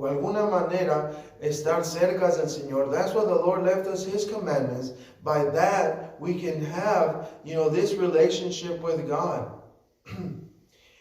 o alguna manera estar cerca del Señor. That's why the Lord left us His commandments. By that, we can have, this relationship with God.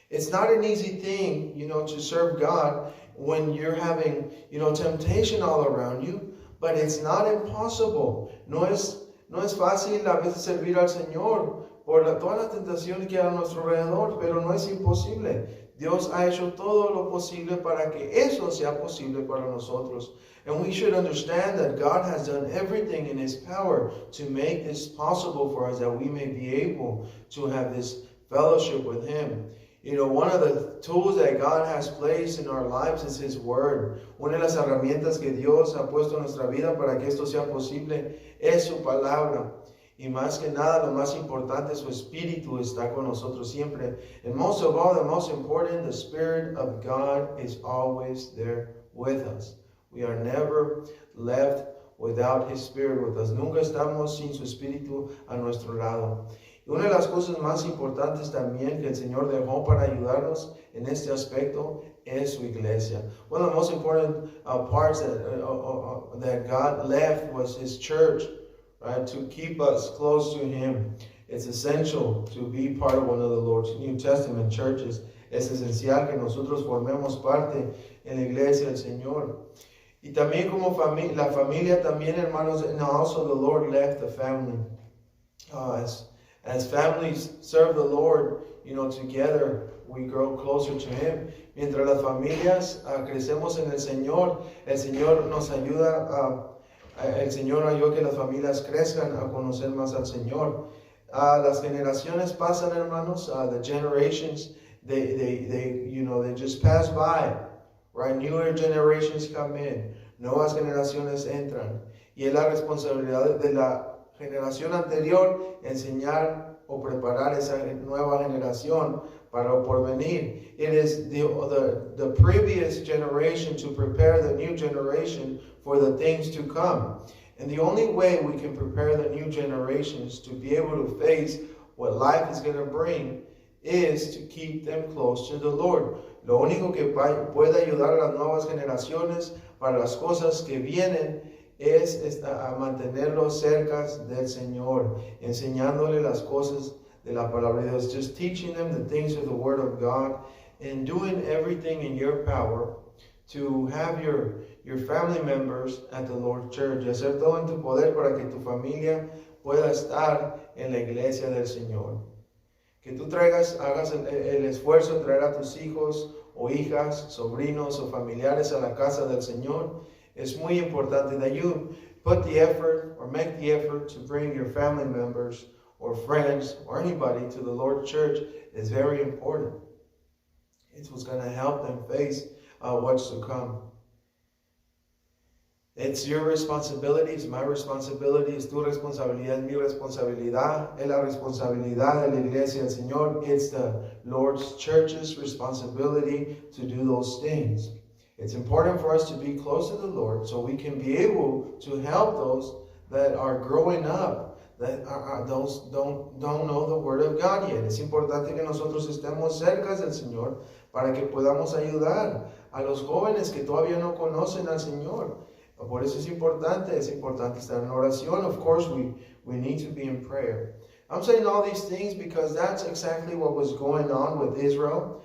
It's not an easy thing, to serve God when you're having, temptation all around you, but it's not impossible. No es fácil a veces servir al Señor por todas las tentaciones que hay a nuestro alrededor, pero no es imposible. Dios ha hecho todo lo posible para que eso sea posible para nosotros. And we should understand that God has done everything in His power to make this possible for us, that we may be able to have this fellowship with Him. One of the tools that God has placed in our lives is His Word. Una de las herramientas que Dios ha puesto en nuestra vida para que esto sea posible es su palabra. Y más que nada, lo más importante, su Espíritu está con nosotros siempre. And most of all, the most important, the Spirit of God is always there with us. We are never left without His Spirit with us. Nunca estamos sin su Espíritu a nuestro lado. Y una de las cosas más importantes también que el Señor dejó para ayudarnos en este aspecto es su iglesia. One of the most important parts that God left was His church. Right, to keep us close to Him. It's essential to be part of one of the Lord's New Testament churches. Es esencial que nosotros formemos parte en la iglesia del Señor. Y también como la familia también, hermanos, and also the Lord left the family. As families serve the Lord, together we grow closer to Him. Mientras las familias crecemos en el Señor nos ayuda el Señor ayuda que las familias crezcan a conocer más al Señor. Las generaciones pasan, hermanos. The generations, they just pass by. Right? Newer generations come in. Nuevas generaciones entran. Y es la responsabilidad de la generación anterior enseñar o preparar esa nueva generación para el porvenir. It is the previous generation to prepare the new generation for the things to come. And the only way we can prepare the new generations to be able to face what life is going to bring is to keep them close to the Lord. Lo único que puede ayudar a las nuevas generaciones para las cosas que vienen es a mantenerlos cerca del Señor, enseñándole las cosas de la palabra de Dios, just teaching them the things of the Word of God, and doing everything in your power to have your family members at the Lord's church, y hacer todo en tu poder para que tu familia pueda estar en la iglesia del Señor. Que tú hagas el esfuerzo de traer a tus hijos o hijas, sobrinos o familiares a la casa del Señor. Es muy importante that you put the effort or make the effort to bring your family members or friends or anybody to the Lord's church. Is very important. It's what's going to help them face what's to come. It's your responsibility, it's my responsibility, es tu responsabilidad, es mi responsabilidad, es la responsabilidad de la iglesia del Señor. It's the Lord's church's responsibility to do those things. It's important for us to be close to the Lord so we can be able to help those that are growing up, that those don't know the Word of God yet. Es importante que nosotros estemos cerca del Señor para que podamos ayudar a los jóvenes que todavía no conocen al Señor. Por eso es importante estar en oración. Of course, we need to be in prayer. I'm saying all these things because that's exactly what was going on with Israel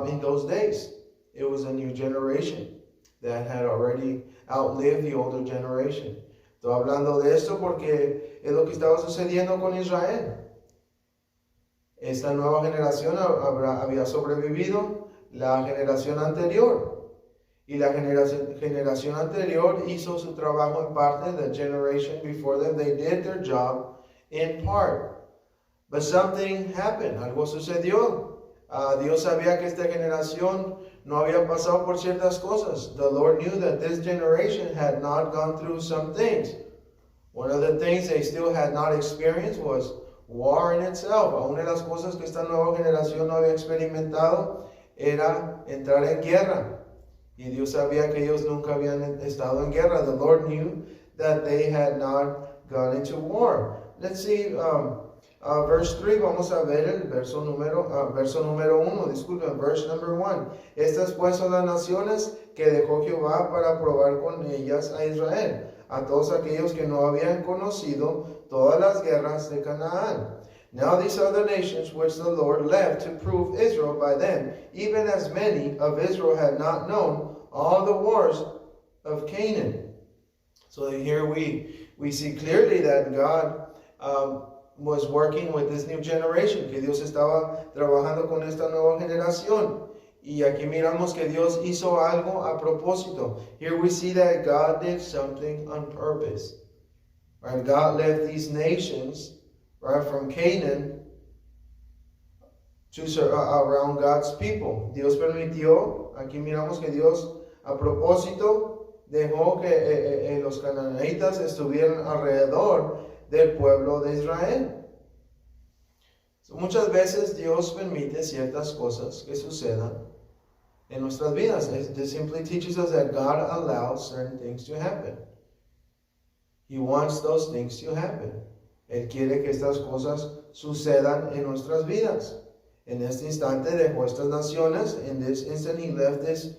in those days. It was a new generation that had already outlived the older generation. Estoy hablando de esto porque es lo que estaba sucediendo con Israel. Esta nueva generación había sobrevivido la generación anterior. Y la generación anterior hizo su trabajo en parte. The generation before them, they did their job in part. But something happened. Algo sucedió. Dios sabía que esta generación no había pasado por ciertas cosas. The Lord knew that this generation had not gone through some things. One of the things they still had not experienced was war in itself. Una de las cosas que esta nueva generación no había experimentado era entrar en guerra. Y Dios sabía que ellos nunca habían estado en guerra. The Lord knew that they had not gone into war. Let's see verse 3, vamos a ver el verso número 1, disculpen, verse number 1. Estas pues son las naciones que dejó Jehová para probar con ellas a Israel, a todos aquellos que no habían conocido todas las guerras de Canaán. Now these are the nations which the Lord left to prove Israel by them, even as many of Israel had not known all the wars of Canaan. So here we see clearly that God was working with this new generation, que Dios estaba trabajando con esta nueva generación. Y aquí miramos que Dios hizo algo a propósito. Here we see that God did something on purpose. Right? God left these nations, right, from Canaan to around God's people. Dios permitió, aquí miramos que Dios a propósito dejó que los canaanitas estuvieran alrededor del pueblo de Israel. So, muchas veces Dios permite ciertas cosas que sucedan en nuestras vidas. This simply teaches us that God allows certain things to happen. He wants those things to happen. Él quiere que estas cosas sucedan en nuestras vidas. En este instante dejó estas naciones. In this instant he left these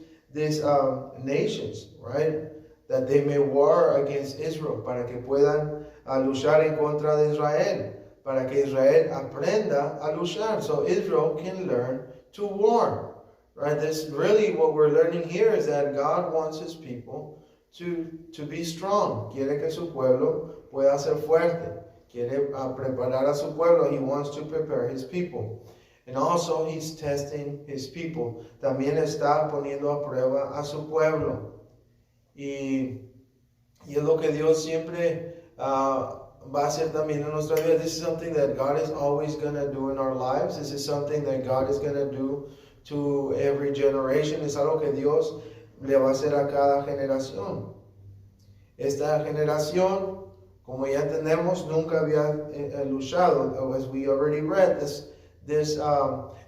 nations, right? That they may war against Israel, para que puedan luchar en contra de Israel, para que Israel aprenda a luchar, so Israel can learn to war. Right? This really what we're learning here is that God wants His people to be strong. Quiere que su pueblo pueda ser fuerte. Quiere preparar a su pueblo. He wants to prepare His people. And also He's testing His people. También está poniendo a prueba a su pueblo. Y es lo que Dios siempre va a hacer también en nuestra vida. This is something that God is always going to do in our lives. This is something that God is going to do to every generation. Es algo que Dios le va a hacer a cada generación. Esta generación, como ya entendemos, nunca había luchado. As we already read, this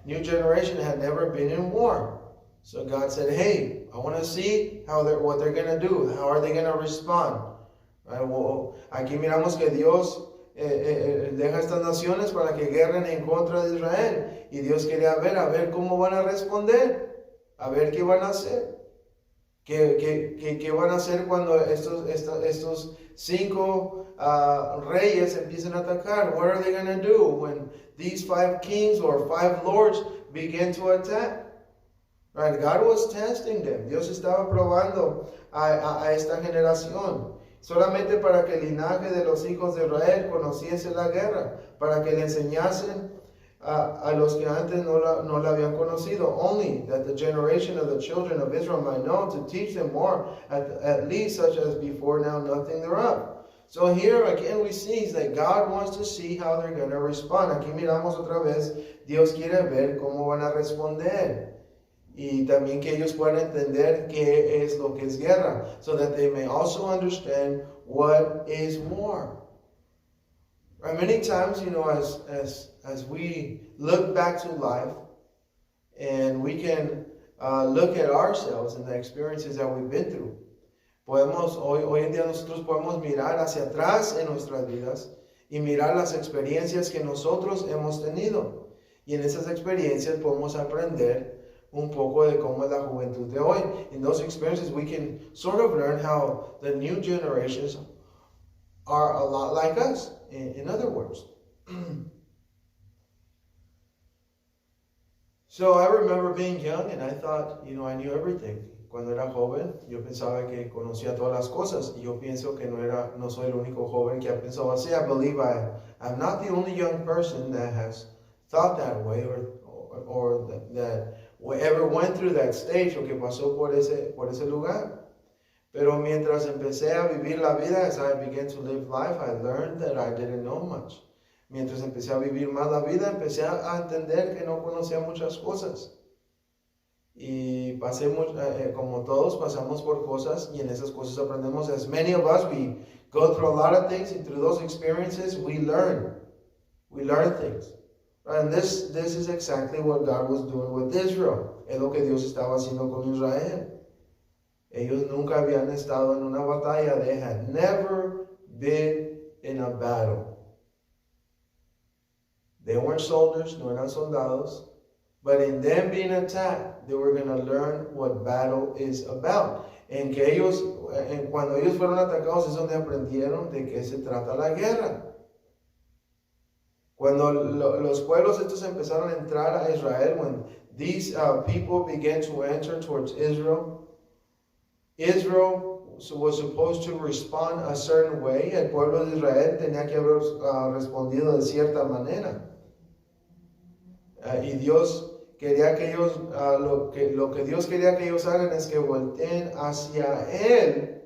new generation had never been in war. So God said, hey, I want to see what they're going to do. How are they going to respond? Right? Well, aquí miramos que Dios deja estas naciones para que guerren en contra de Israel. Y Dios quería a ver cómo van a responder. A ver qué van a hacer. ¿Qué van a hacer cuando estos 5 reyes empiecen a atacar? What are they going to do when these 5 kings or 5 lords begin to attack? Right? God was testing them. Dios estaba probando a esta generación. Solamente para que el linaje de los hijos de Israel conociese la guerra. Para que le enseñasen a los que antes no la habían conocido. Only that the generation of the children of Israel might know, to teach them more, at least such as before now nothing thereof. So here again we see that God wants to see how they're going to respond. Aquí miramos otra vez, Dios quiere ver cómo van a responder. Y también que ellos puedan entender qué es lo que es guerra. So that they may also understand what is war. Right? Many times, as we look back to life, and we can look at ourselves and the experiences that we've been through. Hoy en día nosotros podemos mirar hacia atrás en nuestras vidas y mirar las experiencias que nosotros hemos tenido. Y en esas experiencias podemos aprender un poco de cómo es la juventud de hoy. In those experiences we can sort of learn how the new generations are a lot like us, in other words. So I remember being young and I thought, I knew everything. Cuando era joven, yo pensaba que conocía todas las cosas. Y yo pienso que no soy el único joven que ha pensado así. I believe I'm not the only young person that has thought that way or that ever went through that stage o que pasó por ese lugar. Pero mientras empecé a vivir la vida, as I began to live life, I learned that I didn't know much. Mientras empecé a vivir más la vida, empecé a entender que no conocía muchas cosas. Y pasé, como todos, pasamos por cosas y en esas cosas aprendemos. As many of us, we go through a lot of things, and through those experiences, we learn. We learn things. And this is exactly what God was doing with Israel. Es lo que Dios estaba haciendo con Israel. Ellos nunca habían estado en una batalla. They had never been in a battle. They weren't soldiers, no eran soldados. But in them being attacked, they were going to learn what battle is about. Cuando ellos fueron atacados es donde aprendieron de qué se trata la guerra. Cuando los pueblos estos empezaron a entrar a Israel, when these people began to enter towards Israel, Israel was supposed to respond a certain way. El pueblo de Israel tenía que haber respondido de cierta manera. Y Dios quería que ellos, lo que Dios quería que ellos hagan es que volteen hacia Él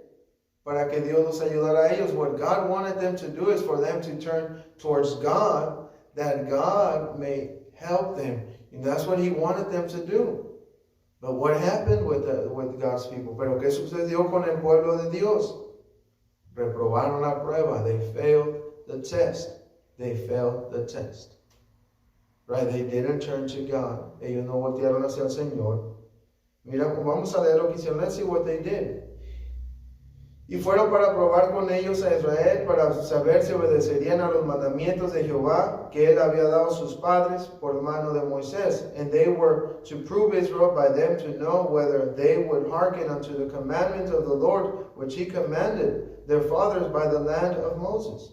para que Dios los ayudara a ellos. What God wanted them to do is for them to turn towards God, that God may help them. And that's what He wanted them to do. But what happened with God's people? Pero ¿qué sucedió con el pueblo de Dios? Reprobaron la prueba. They failed the test. They failed the test. Right? They didn't turn to God. Ellos no voltearon hacia el Señor. Mira, vamos a leer lo que hicieron. Let's see what they did. Y fueron para probar con ellos a Israel, para saber si obedecerían a los mandamientos de Jehová que él había dado a sus padres por mano de Moisés. And they were to prove Israel by them to know whether they would hearken unto the commandments of the Lord, which he commanded their fathers by the land of Moses.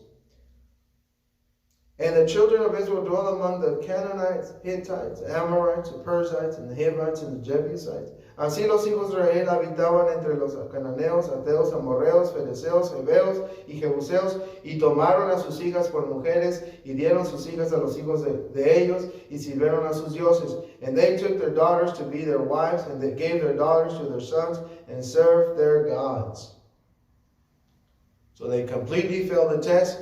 And the children of Israel dwelt among the Canaanites, Hittites, Amorites, the Perizzites, and the Hivites, and the Jebusites. Así los hijos de Israel habitaban entre los cananeos, ateos, amorreos, fereceos, heveos y jebuseos, y tomaron a sus hijas por mujeres, y dieron sus hijas a los hijos de ellos, y sirvieron a sus dioses. And they took their daughters to be their wives, and they gave their daughters to their sons, and served their gods. So they completely failed the test.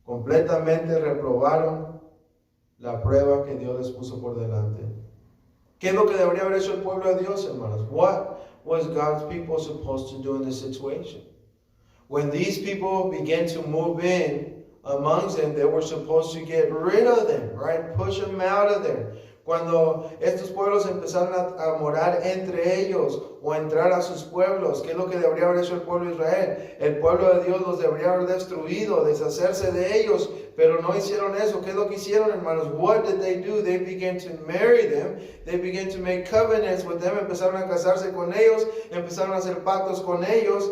Completamente reprobaron la prueba que Dios les puso por delante. ¿Qué es lo que debería haber hecho el pueblo de Dios, hermanos? What was God's people supposed to do in this situation? When these people began to move in amongst them, they were supposed to get rid of them, right? Push them out of there. Cuando estos pueblos empezaron a morar entre ellos o a entrar a sus pueblos, ¿qué es lo que debería haber hecho el pueblo de Israel? El pueblo de Dios los debería haber destruido, deshacerse de ellos, pero no hicieron eso. ¿Qué es lo que hicieron, hermanos? What did they do? They began to marry them. They began to make covenants with them. Empezaron a casarse con ellos, empezaron a hacer pactos con ellos.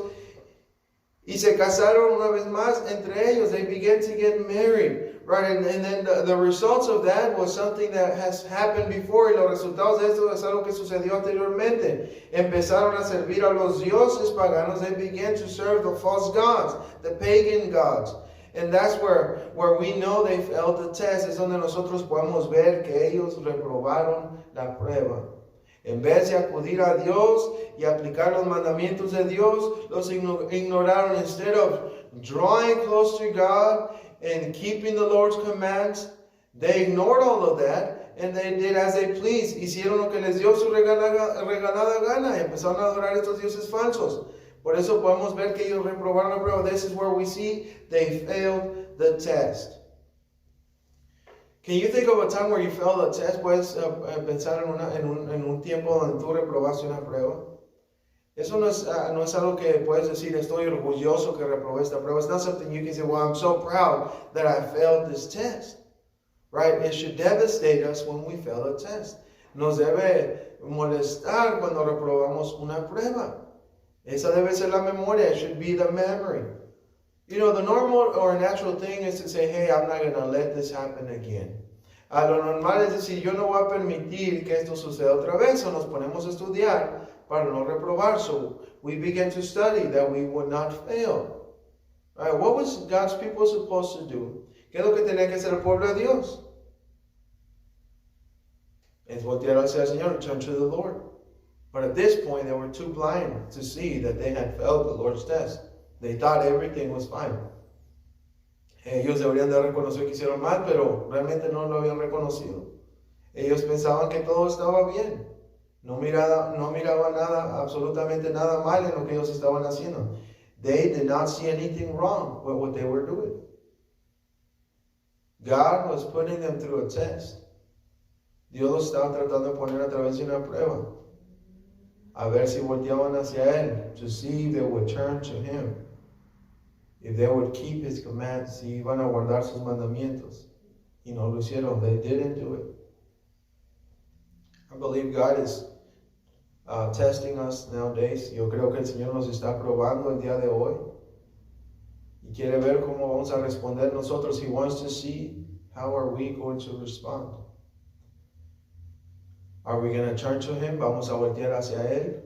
Y se casaron una vez más entre ellos. They began to get married. Right, and then the results of that was something that has happened before. Y los resultados de esto es algo que sucedió anteriormente. Empezaron a servir a los dioses paganos. They began to serve the false gods, the pagan gods. And that's where we know they failed the test. Es donde nosotros podemos ver que ellos reprobaron la prueba. En vez de acudir a Dios y aplicar los mandamientos de Dios, los ignoraron. Instead of drawing close to God and keeping the Lord's commands, they ignored all of that and they did as they pleased. Hicieron lo que les dio su regalada gana y empezaron a adorar estos dioses falsos. Por eso podemos ver que ellos reprobaron la prueba. This is where we see they failed the test. Can you think of a time where you failed a test? ¿Puedes pensar en un tiempo donde tú reprobaste una prueba? Eso no es algo que puedes decir, estoy orgulloso que reprobé esta prueba. It's not something you can say, well, I'm so proud that I failed this test. Right? It should devastate us when we fail a test. Nos debe molestar cuando reprobamos una prueba. Esa debe ser la memoria. It should be the memory. You know, the normal or natural thing is to say, hey, I'm not going to let this happen again. Lo normal es decir, yo no voy a permitir que esto suceda otra vez. O nos ponemos a estudiar para no reprobar. So we begin to study that we would not fail. Right? What was God's people supposed to do? ¿Qué es lo que tenía que hacer el pueblo de Dios? Es voltear hacia el Señor, turn to the Lord. But at this point, they were too blind to see that they had failed the Lord's test. They thought everything was fine. Ellos deberían de reconocer que hicieron mal, pero realmente no lo habían reconocido. Ellos pensaban que todo estaba bien. No miraba nada, absolutamente nada mal en lo que ellos estaban haciendo. They did not see anything wrong with what they were doing. God was putting them through a test. Dios los estaba tratando de poner a través de una prueba. A ver si volteaban hacia Él. To see if they would turn to Him. If they would keep His commands. Si iban a guardar sus mandamientos. y no lo hicieron. They didn't do it. I believe God is testing us nowadays. Yo creo que el Señor nos está probando el día de hoy y quiere ver cómo vamos a responder nosotros. He wants to see how are we going to respond. Are we going to turn to Him? Vamos a voltear hacia Él.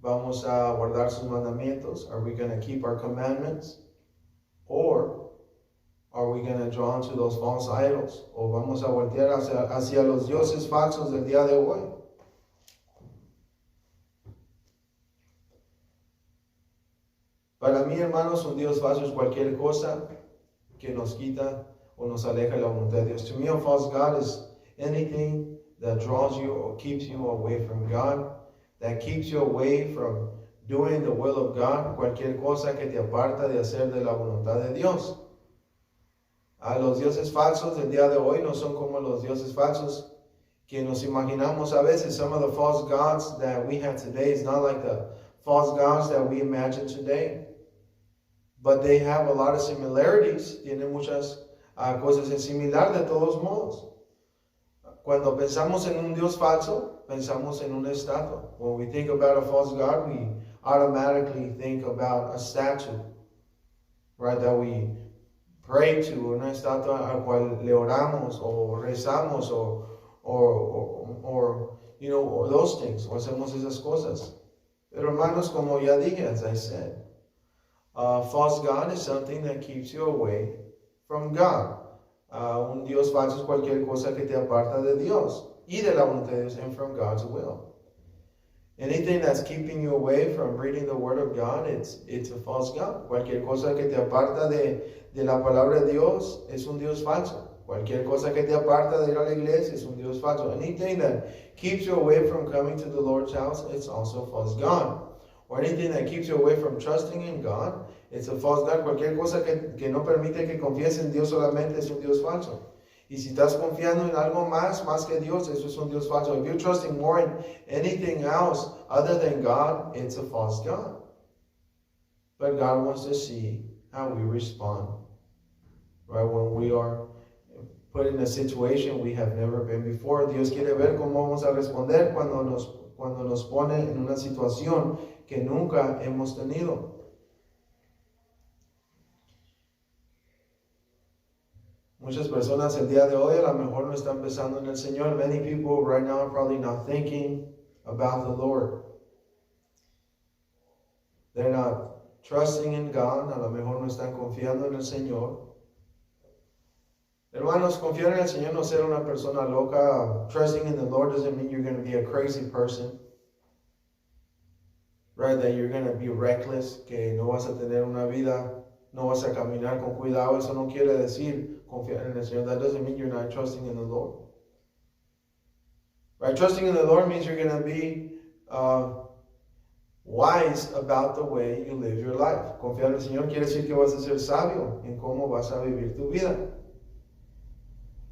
Vamos a guardar sus mandamientos. Are we going to keep our commandments? Or are we going to draw into those false idols? O vamos a voltear hacia los dioses falsos del día de hoy. Para mí, hermanos, un Dios falso es cualquier cosa que nos quita o nos aleja de la voluntad de Dios. To me, a false God is anything that draws you or keeps you away from God, that keeps you away from doing the will of God, cualquier cosa que te aparta de hacer de la voluntad de Dios. Los dioses falsos del día de hoy no son como los dioses falsos que nos imaginamos a veces. Some of the false gods that we have today is not like the false gods that we imagine today. But they have a lot of similarities. Tienen muchas cosas en similar de todos modos. Cuando pensamos en un Dios falso, pensamos en una estatua. When we think about a false god, we automatically think about a statue, right? That we pray to, una estatua a cual le oramos o rezamos or you know, or those things, o hacemos esas cosas. Pero hermanos, como ya dije, as I said, false God is something that keeps you away from God. Un Dios falso es cualquier cosa que te aparta de Dios y de la voluntad de Dios and from God's will. Anything that's keeping you away from reading the Word of God, it's a false God. Cualquier cosa que te aparta de la palabra de Dios es un Dios falso. Cualquier cosa que te aparta de ir a la iglesia es un Dios falso. Anything that keeps you away from coming to the Lord's house, it's also a false God. Or anything that keeps you away from trusting in God, it's a false God. Cualquier cosa que no permite que confíes en Dios solamente es un Dios falso. Y si estás confiando en algo más que Dios, eso es un Dios falso. If you're trusting more in anything else other than God, it's a false God. But God wants to see how we respond. Right? When we are put in a situation we have never been before. Dios quiere ver cómo vamos a responder cuando nos pone en una situación que nunca hemos tenido. Muchas personas el día de hoy a lo mejor no están pensando en el Señor. Many people right now are probably not thinking about the Lord. They're not trusting in God. A lo mejor no están confiando en el Señor. Hermanos, confiar en el Señor no ser una persona loca. Trusting in the Lord doesn't mean you're going to be a crazy person. Right? That you're going to be reckless, que no vas a tener una vida, no vas a caminar con cuidado. Eso no quiere decir confiar en el Señor. That doesn't mean you're not trusting in the Lord. Right? Trusting in the Lord means you're going to be wise about the way you live your life. Confiar en el Señor quiere decir que vas a ser sabio en cómo vas a vivir tu vida.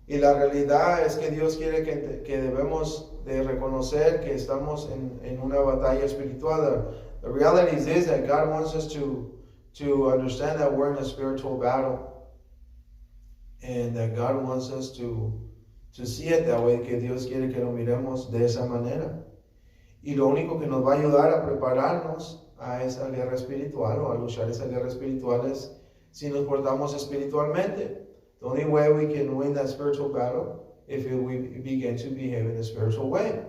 Y la realidad es que Dios quiere que debemos de reconocer que estamos en una batalla espiritual. The reality is that God wants us to understand that we're in a spiritual battle. And that God wants us to see it that way, que Dios quiere que lo miremos de esa manera. Y lo único que nos va a ayudar a prepararnos a esa guerra espiritual o a luchar esa guerra espiritual es si nos portamos espiritualmente. The only way we can win that spiritual battle if we begin to behave in a spiritual way.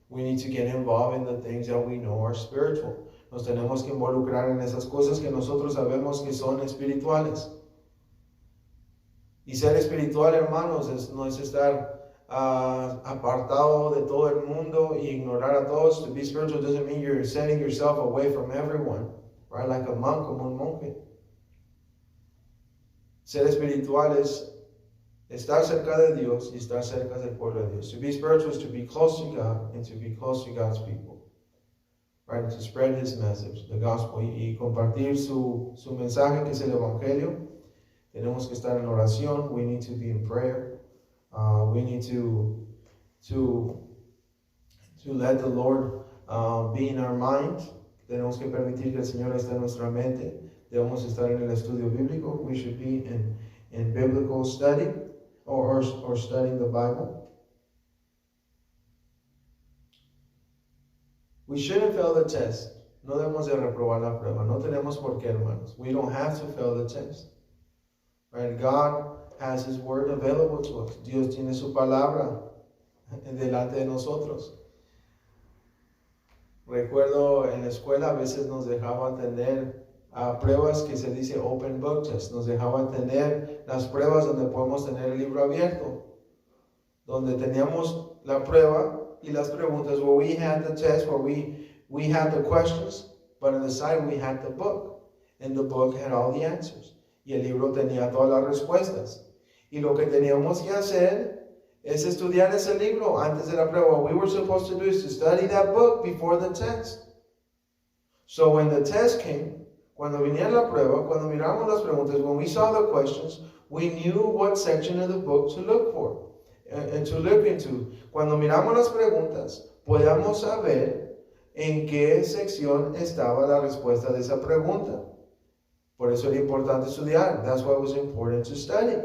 We need to get involved in the things that we know are spiritual. Nos tenemos que involucrar en esas cosas que nosotros sabemos que son espirituales. Y ser espiritual, hermanos, no es estar apartado de todo el mundo y ignorar a todos. To be spiritual doesn't mean you're setting yourself away from everyone, right? Like a monk, como un monje. Ser espiritual es estar cerca de Dios y estar cerca del pueblo de Dios. To be spiritual is to be close to God and to be close to God's people. Right? To spread His message, the gospel, y compartir su mensaje que es el evangelio. Tenemos que estar en oración. We need to be in prayer. We need to let the Lord be in our mind. Tenemos que permitir que el Señor esté en nuestra mente. Debemos estar en el estudio bíblico. We should be in biblical study. or studying the Bible. We shouldn't fail the test. No debemos de reprobar la prueba. No tenemos por qué, hermanos. We don't have to fail the test. Right? God has His word available to us. Dios tiene su palabra delante de nosotros. Recuerdo en la escuela a veces nos dejaban tener pruebas que se dice open book test. Nos dejaban tener las pruebas donde podemos tener el libro abierto. Donde teníamos la prueba y las preguntas, where we had the test, where we had the questions, but on the side we had the book. And the book had all the answers. Y el libro tenía todas las respuestas. Y lo que teníamos que hacer es estudiar ese libro antes de la prueba. What we were supposed to do is to study that book before the test. So when the test came, cuando venía la prueba, cuando miramos las preguntas, when we saw the questions, we knew what section of the book to look for and to look into. Cuando miramos las preguntas, podíamos saber en qué sección estaba la respuesta de esa pregunta. Por eso era importante estudiar. That's why it was important to study.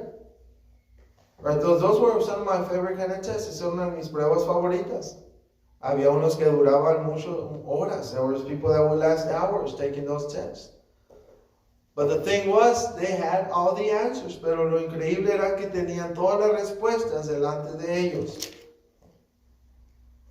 Right? Those were some of my favorite kind of tests. Esas son una de mis pruebas favoritas. Había unos que duraban muchas horas. There was people that would last hours taking those tests. But the thing was, they had all the answers. Pero lo increíble era que tenían todas las respuestas delante de ellos.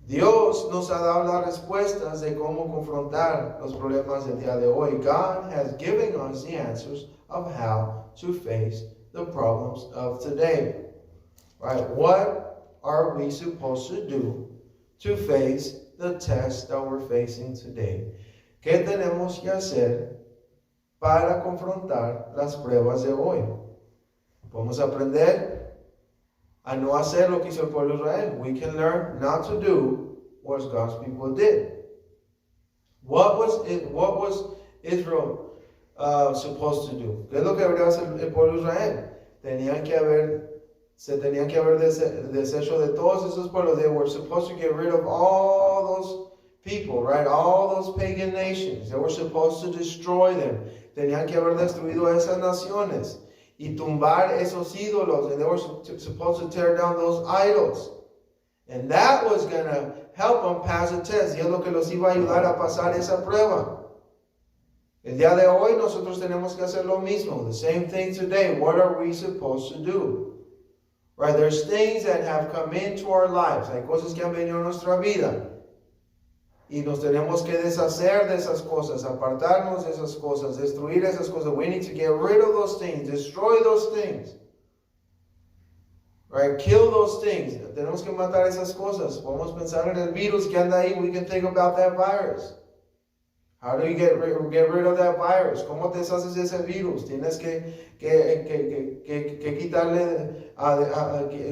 Dios nos ha dado las respuestas de cómo confrontar los problemas del día de hoy. God has given us the answers of how to face the problems of today. Right? What are we supposed to do to face the test that we're facing today? ¿Qué tenemos que hacer para confrontar las pruebas de hoy? Podemos aprender a no hacer lo que hizo el pueblo de Israel. We can learn not to do what God's people did. What was Israel supposed to do? ¿Qué es lo que debería hacer el pueblo de Israel? Se tenían que haber deshecho de todos esos pueblos. They were supposed to get rid of all those people, right? All those pagan nations. They were supposed to destroy them. Tenían que haber destruido esas naciones y tumbar esos ídolos. And they were supposed to tear down those idols. And that was going to help them pass the test. Y es lo que los iba a ayudar a pasar esa prueba. El día de hoy nosotros tenemos que hacer lo mismo. The same thing today. What are we supposed to do? Right? There's things that have come into our lives. Hay cosas que han venido a nuestra vida. Y nos tenemos que deshacer de esas cosas, apartarnos de esas cosas, destruir esas cosas. We need to get rid of those things, destroy those things. Right? Kill those things. Tenemos que matar esas cosas. Podemos pensar en el virus que anda ahí. We can think about that virus. How do you get rid of that virus? ¿Cómo te deshaces de ese virus? Tienes que quitarle,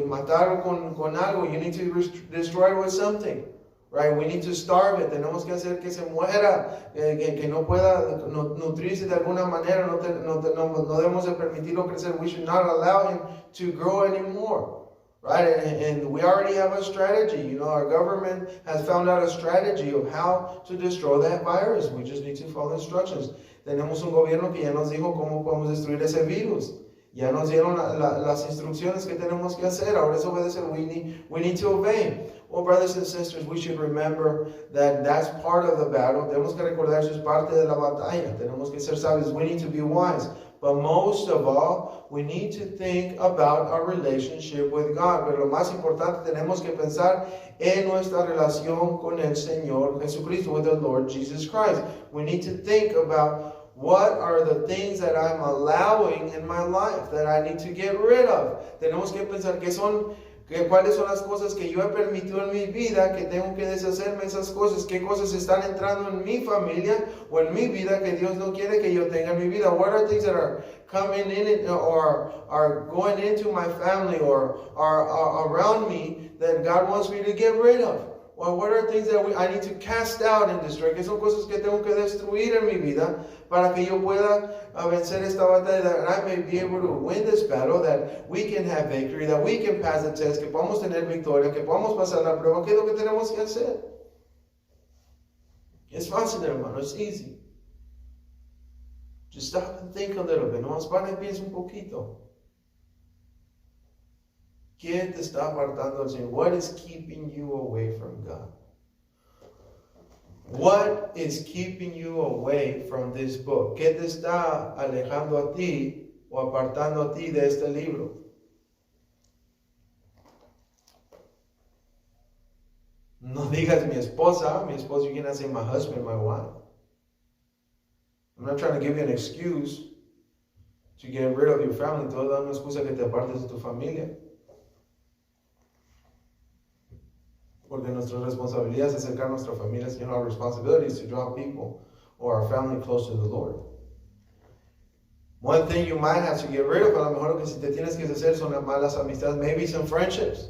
matarlo con algo. You need to destroy it with something. Right? We need to starve it. Tenemos que hacer que se muera, que no pueda nutrirse de alguna manera. No debemos de permitirlo crecer. We should not allow him to grow anymore. Right? And we already have a strategy. You know, our government has found out a strategy of how to destroy that virus. We just need to follow instructions. Tenemos un gobierno que ya nos dijo cómo podemos destruir ese virus. Ya nos dieron las instrucciones que tenemos que hacer. Ahora es obedecer. We need to obey. Well, brothers and sisters, we should remember that that's part of the battle. Tenemos que recordar eso es parte de la batalla. Tenemos que ser sabios. We need to be wise. But most of all, we need to think about our relationship with God. Pero lo más importante, tenemos que pensar en nuestra relación con el Señor Jesucristo, with the Lord Jesus Christ. We need to think about what are the things that I'm allowing in my life that I need to get rid of. Tenemos que pensar cuáles son las cosas que yo he permitido en mi vida, que tengo que deshacerme esas cosas, qué cosas están entrando en mi familia o en mi vida que Dios no quiere que yo tenga en mi vida. What are things that are coming in or are going into my family or are around me that God wants me to get rid of? Well, what are things that I need to cast out and destroy? Que son cosas que tengo que destruir en mi vida para que yo pueda vencer esta batalla, that I may be able to win this battle, that we can have victory, that we can pass the test, que podamos tener victoria, que podamos pasar la prueba. ¿Qué es lo que tenemos que hacer? Es fácil, hermano. It's easy. Just stop and think a little bit. Nomás para y piensa un poquito. ¿Qué te está apartando del Señor? What is keeping you away from God? What is keeping you away from this book? ¿Qué te está alejando a ti o apartando a ti de este libro? No digas mi esposa, you cannot say my husband, my wife. I'm not trying to give you an excuse to get rid of your family. Te voy a dar una excusa que te apartes de tu familia. Porque nuestra responsabilidad es acercar a nuestra familia. You know, our responsibility is to draw people or our family close to the Lord. One thing you might have to get rid of, a lo mejor que si te tienes que hacer son las malas amistades, maybe some friendships.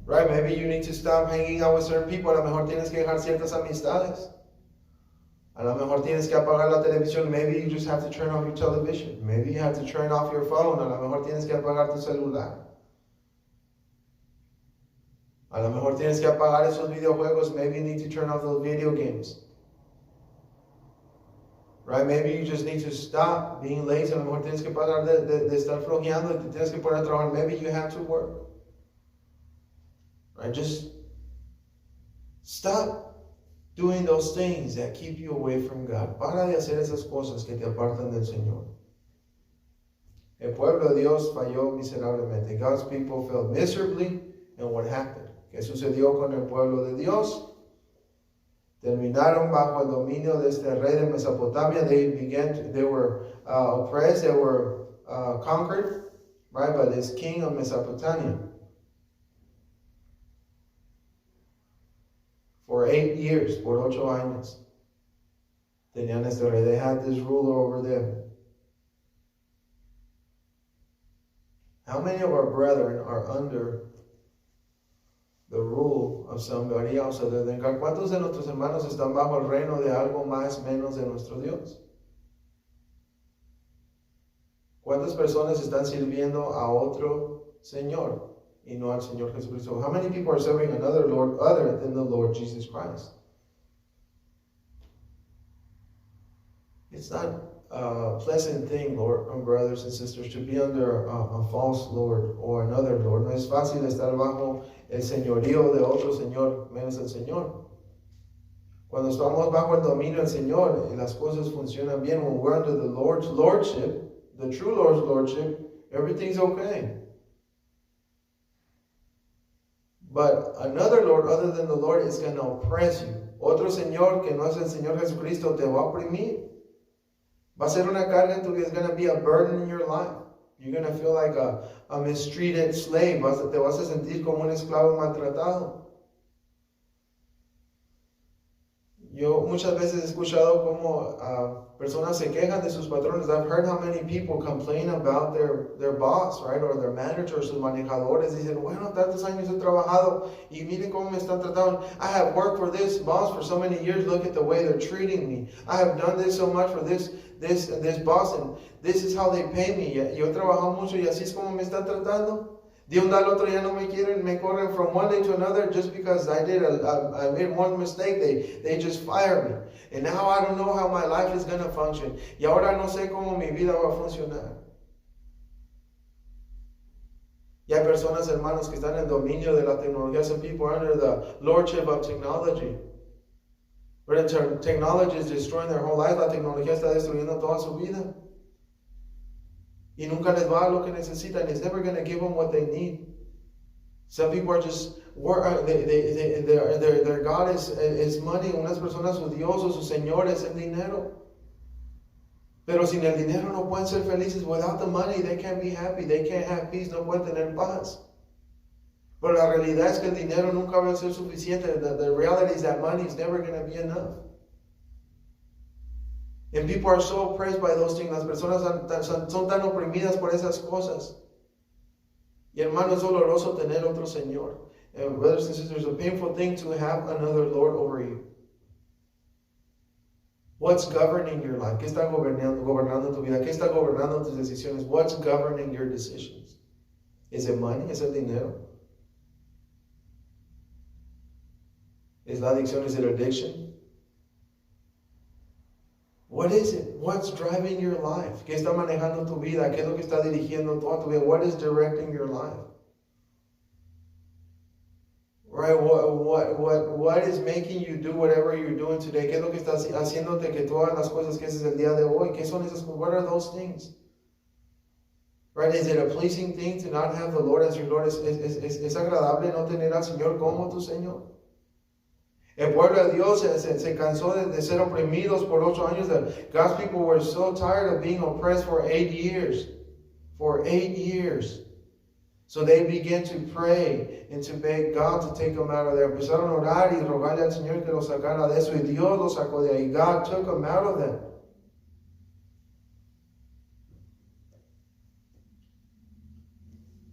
Right? Maybe you need to stop hanging out with certain people. A lo mejor tienes que dejar ciertas amistades. A lo mejor tienes que apagar la televisión. Maybe you just have to turn off your television. Maybe you have to turn off your phone. A lo mejor tienes que apagar tu celular. A lo mejor tienes que apagar esos videojuegos. Maybe you need to turn off those video games. Right? Maybe you just need to stop being lazy. A lo mejor tienes que parar de estar flojeando y te tienes que poner a trabajar. Maybe you have to work. Right? Just stop doing those things that keep you away from God. Para de hacer esas cosas que te apartan del Señor. El pueblo de Dios falló miserablemente. God's people failed miserably. And what happened? ¿Qué sucedió con el pueblo de Dios? Terminaron bajo el dominio de este rey de Mesopotamia. They were oppressed, they were conquered, right, by this king of Mesopotamia. For 8 years, por 8 años, tenían este rey. They had this ruler over them. How many of our brethren are under the rule of somebody else other than God? ¿Cuántos de nuestros hermanos están bajo el reino de algo más menos de nuestro Dios? ¿Cuántas personas están sirviendo a otro Señor y no al Señor Jesucristo? How many people are serving another Lord other than the Lord Jesus Christ? It's not a pleasant thing, Lord, brothers and sisters, to be under a false Lord or another Lord. No es fácil estar bajo el señorío de otro Señor, menos el Señor. Cuando estamos bajo el dominio del Señor, las cosas funcionan bien. When we're under the Lord's Lordship, the true Lord's Lordship, everything's okay. But another Lord other than the Lord is going to oppress you. Otro Señor que no es el Señor Jesucristo te va a oprimir. Va a ser una carga en tu vida. It's going to be a burden in your life. You're going to feel like a mistreated slave. Te vas a sentir como un esclavo maltratado. Yo muchas veces he escuchado como personas se quejan de sus patrones. I've heard how many people complain about their boss, right? Or their manager, sus manejadores. Dicen, bueno, tantos años he trabajado y miren cómo me están tratando. I have worked for this boss for so many years. Look at the way they're treating me. I have done this so much for this boss, and this is how they pay me. Yo he trabajado mucho y así es como me están tratando. De un día al otro ya no me quieren, me corren from one day to another just because I made one mistake. They just fire me. And now I don't know how my life is going to function. Y ahora no sé cómo mi vida va a funcionar. Y hay personas, hermanos, que están en dominio de la tecnología. Some people are under the lordship of technology. But technology is destroying their whole life. La tecnología está destruyendo toda su vida. Y nunca les va a lo que necesitan. It's never going to give them what they need. Some people are just, their God is money. Unas personas, su Dios o su Señor es el dinero. Pero sin el dinero no pueden ser felices. Without the money, they can't be happy. They can't have peace. No pueden tener paz. Pero la realidad es que el dinero nunca va a ser suficiente. The reality is that money is never going to be enough. And people are so oppressed by those things. Las personas son tan oprimidas por esas cosas. Y hermano, es doloroso tener otro Señor. And brothers and sisters, it's a painful thing to have another Lord over you. What's governing your life? ¿Qué está gobernando tu vida? ¿Qué está gobernando tus decisiones? What's governing your decisions? Is it money? ¿Es el dinero? ¿Es la adicción? ¿Es el addiction? What is it? What's driving your life? ¿Qué está manejando tu vida? ¿Qué es lo que está dirigiendo toda tu vida? What is directing your life? Right? What is making you do whatever you're doing today? ¿Qué es lo que está haciéndote que todas las cosas que haces el día de hoy? ¿Qué son esas cosas? What are those things? Right? Is it a pleasing thing to not have the Lord as your Lord? ¿Es agradable no tener al Señor como tu Señor? El pueblo de Dios se cansó de ser oprimidos por 8 años. God's people were so tired of being oppressed for 8 years. For 8 years. So they began to pray and to beg God to take them out of there. Empezaron a orar y rogarle al Señor que los sacara de eso. Y Dios los sacó de ahí. God took them out of them.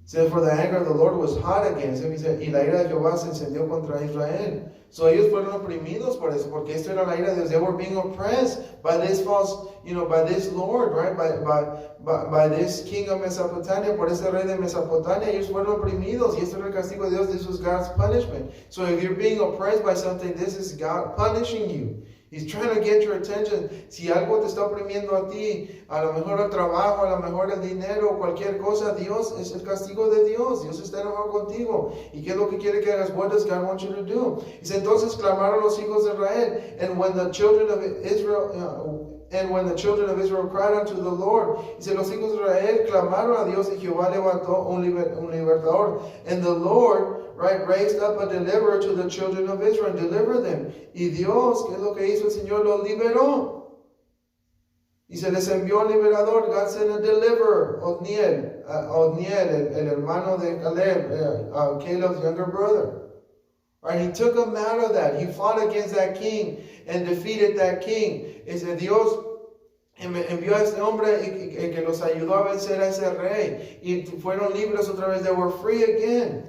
It says, for the anger of the Lord was hot against him. He said, y la ira de Jehová se encendió contra Israel. So ellos fueron oprimidos por eso, porque esto era la ira de Dios. They were being oppressed by this false, by this Lord, right? By this king of Mesopotamia, por ese rey de Mesopotamia. Ellos fueron oprimidos, y esto era el castigo de Dios. This was God's punishment. So if you're being oppressed by something, this is God punishing you. He's trying to get your attention. Si algo te está oprimiendo a ti, a lo mejor el trabajo, a lo mejor el dinero, cualquier cosa, Dios es el castigo de Dios. Dios está enojado contigo. ¿Y qué es lo que quiere que hagas? What does God want you to do? Dice, entonces clamaron los hijos de Israel. And when the children of Israel cried unto the Lord, dice, los hijos de Israel clamaron a Dios y Jehová levantó un libertador. And the Lord, right, raised up a deliverer to the children of Israel and delivered them. Y Dios, ¿qué es lo que hizo el Señor? Los liberó. Y se les envió un liberador. God sent a deliverer, Othniel, el hermano de Caleb, Caleb's younger brother. Right, he took him out of that. He fought against that king and defeated that king. Dice, Dios envió a este hombre que los ayudó a vencer a ese rey. Y fueron libres otra vez. They were free again.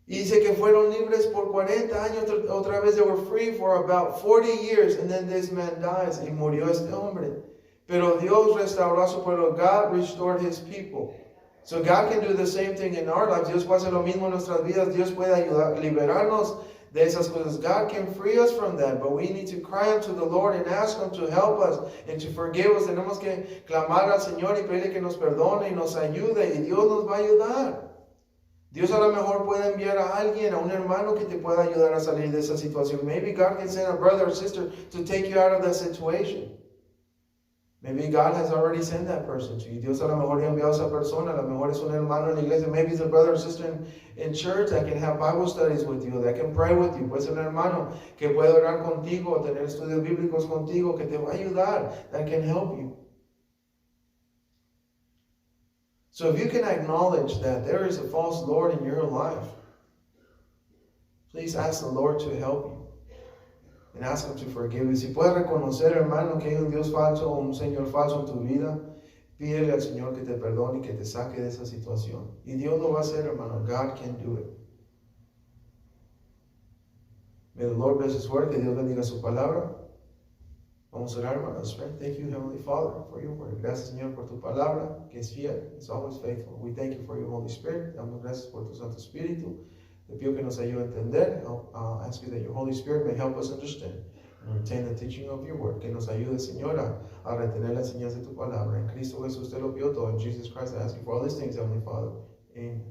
Y dice que fueron libres por 40 años, otra vez they were free for about 40 years, and then this man dies, y murió este hombre. Pero Dios restauró a su pueblo. God restored his people. So God can do the same thing in our lives. Dios puede hacer lo mismo en nuestras vidas. Dios puede ayudar, liberarnos de esas cosas. God can free us from that, but we need to cry unto the Lord and ask Him to help us and to forgive us. Tenemos que clamar al Señor y pedirle que nos perdone y nos ayude, y Dios nos va a ayudar. Dios a lo mejor puede enviar a alguien, a un hermano que te pueda ayudar a salir de esa situación. Maybe God can send a brother or sister to take you out of that situation. Maybe God has already sent that person to you. Dios a lo mejor ha enviado a esa persona. A lo mejor es un hermano en la iglesia. Maybe it's a brother or sister in church that can have Bible studies with you, that can pray with you. Puede ser un hermano que puede orar contigo, tener estudios bíblicos contigo, que te va a ayudar, that can help you. So if you can acknowledge that there is a false Lord in your life, please ask the Lord to help you. And ask Him to forgive you. Si puedes reconocer, hermano, que hay un Dios falso o un Señor falso en tu vida, pídele al Señor que te perdone y que te saque de esa situación. Y Dios lo va a hacer, hermano. God can do it. May the Lord bless His word. Que Dios bendiga su palabra. Vamos a orar, hermanos. Thank you, Heavenly Father, for your word. Gracias, Señor, por tu palabra, que es fiel, es always faithful. We thank you for your Holy Spirit. Damos gracias por tu Santo Espíritu. Te pido que nos ayude a entender. Ask you that your Holy Spirit may help us understand and retain the teaching of your word. Que nos ayude, Señor, a retener la enseñanza de tu palabra. En Cristo Jesús te lo pido todo. In Jesus Christ, I ask you for all these things, Heavenly Father. Amen.